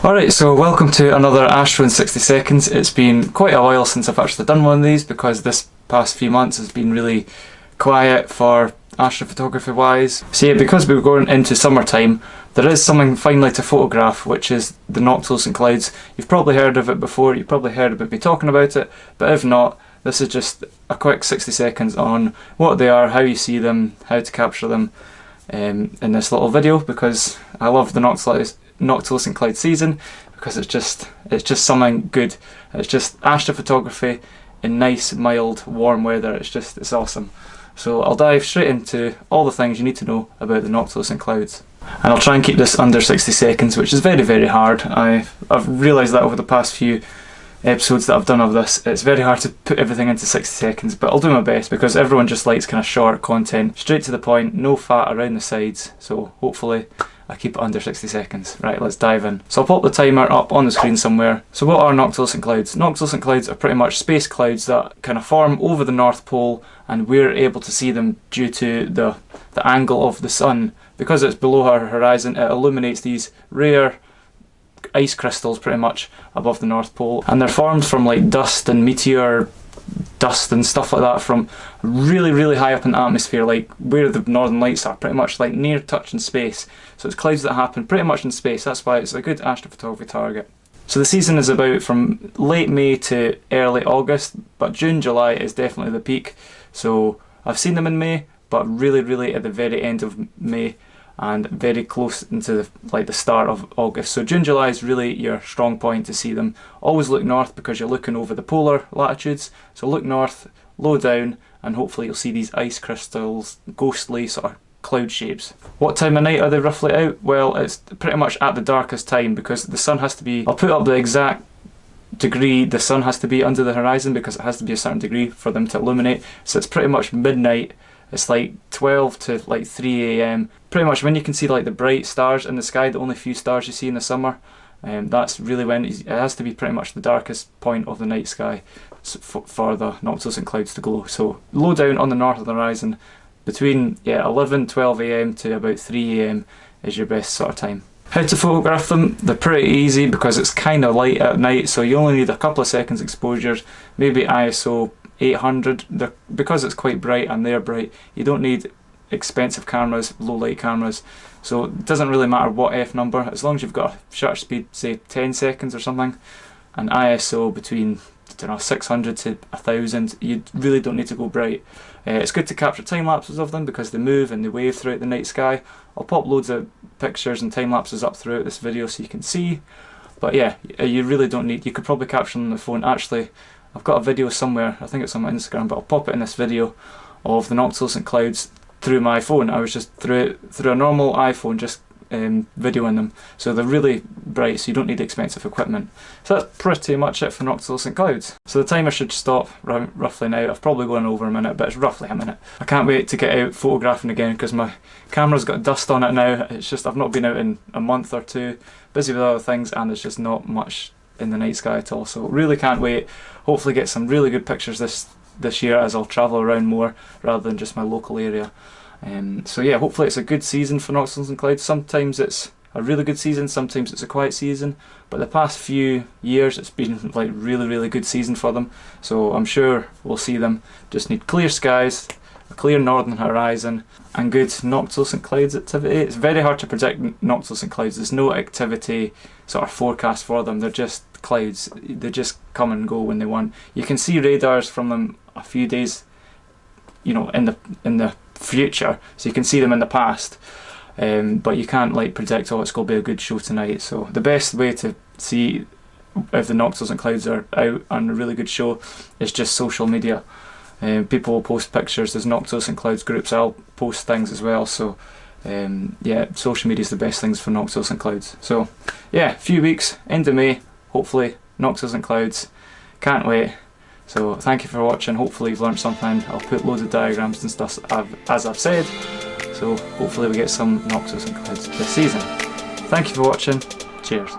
Alright, so welcome to another Astro in 60 seconds. It's been quite a while since I've actually done one of these because this past few months has been really quiet for astrophotography wise. So yeah, because we're going into summertime, there is something finally to photograph, which is the Noctilucent clouds. You've probably heard of it before, you've probably heard about me talking about it, but if not, this is just a quick 60 seconds on what they are, how you see them, how to capture them in this little video, because I love the Noctilucent cloud season because it's just something good. It's just astrophotography in nice, mild, warm weather. It's awesome. So I'll dive straight into all the things you need to know about the Noctilucent clouds. And I'll try and keep this under 60 seconds, which is very, very hard. I've realised that over the past few episodes that I've done of this, it's very hard to put everything into 60 seconds, but I'll do my best because everyone just likes kind of short content, straight to the point, no fat around the sides, so hopefully I keep it under 60 seconds. Right, let's dive in. So I'll pop the timer up on the screen somewhere. So what are Noctilucent clouds? Noctilucent clouds are pretty much space clouds that kind of form over the North Pole, and we're able to see them due to the angle of the sun. Because it's below our horizon, it illuminates these rare ice crystals pretty much above the North Pole, and they're formed from like dust and meteor dust and stuff like that from really, really high up in the atmosphere, like where the northern lights are, pretty much like near touch in space. So it's clouds that happen pretty much in space. That's why it's a good astrophotography target. So the season is about from late May to early August, but June, July is definitely the peak. So I've seen them in May, but really, really at the very end of May and very close into the start of August. So June, July is really your strong point to see them. Always look north because you're looking over the polar latitudes. So look north, low down, and hopefully you'll see these ice crystals, ghostly sort of cloud shapes. What time of night are they roughly out? Well, it's pretty much at the darkest time because the sun has to be, I'll put up the exact degree the sun has to be under the horizon because it has to be a certain degree for them to illuminate. So it's pretty much midnight. It's like 12 to like 3 AM. Pretty much when you can see like the bright stars in the sky, the only few stars you see in the summer, that's really when it has to be pretty much the darkest point of the night sky for the Noctilucent clouds to glow. So low down on the north of the horizon, between 11, 12 AM to about 3 AM is your best sort of time. How to photograph them? They're pretty easy because it's kind of light at night, so you only need a couple of seconds exposures, maybe ISO 800. Because it's quite bright and they're bright, you don't need expensive cameras, low light cameras, so it doesn't really matter what f number, as long as you've got a shutter speed, say 10 seconds or something, and ISO between, I don't know, 600 to 1000. You really don't need to go bright. It's good to capture time lapses of them because they move and they wave throughout the night sky. I'll pop loads of pictures and time lapses up throughout this video so you can see, but yeah, you really don't need, you could probably capture them on the phone. Actually, I've got a video somewhere, I think it's on my Instagram, but I'll pop it in this video of the Noctilucent clouds through my phone. I was just through a normal iPhone, just videoing them. So they're really bright, so you don't need expensive equipment. So that's pretty much it for Noctilucent clouds. So the timer should stop roughly now. I've probably gone over a minute, but it's roughly a minute. I can't wait to get out photographing again because my camera's got dust on it now. It's just, I've not been out in a month or two, busy with other things, and there's just not much in the night sky at all. So really can't wait. Hopefully get some really good pictures this year as I'll travel around more rather than just my local area. So yeah, hopefully it's a good season for Noctilucent clouds. Sometimes it's a really good season, sometimes it's a quiet season, but the past few years it's been like really, really good season for them. So I'm sure we'll see them. Just need clear skies, a clear northern horizon, and good Noctilucent clouds activity. It's very hard to predict Noctilucent clouds. There's no activity sort of forecast for them. They're just clouds. They just come and go when they want. You can see radars from them a few days, you know, in the future, so you can see them in the past, but you can't like predict, oh, it's going to be a good show tonight. So the best way to see if the Noctilucent clouds are out and a really good show is just social media. People will post pictures. There's Noctilucent clouds groups. I'll post things as well. So yeah, social media is the best things for Noctilucent clouds. So yeah, a few weeks, end of May, hopefully Noctilucent clouds. Can't wait. So thank you for watching. Hopefully you've learned something. I'll put loads of diagrams and stuff as I've said. So hopefully we get some Noctilucent clouds this season. Thank you for watching. Cheers.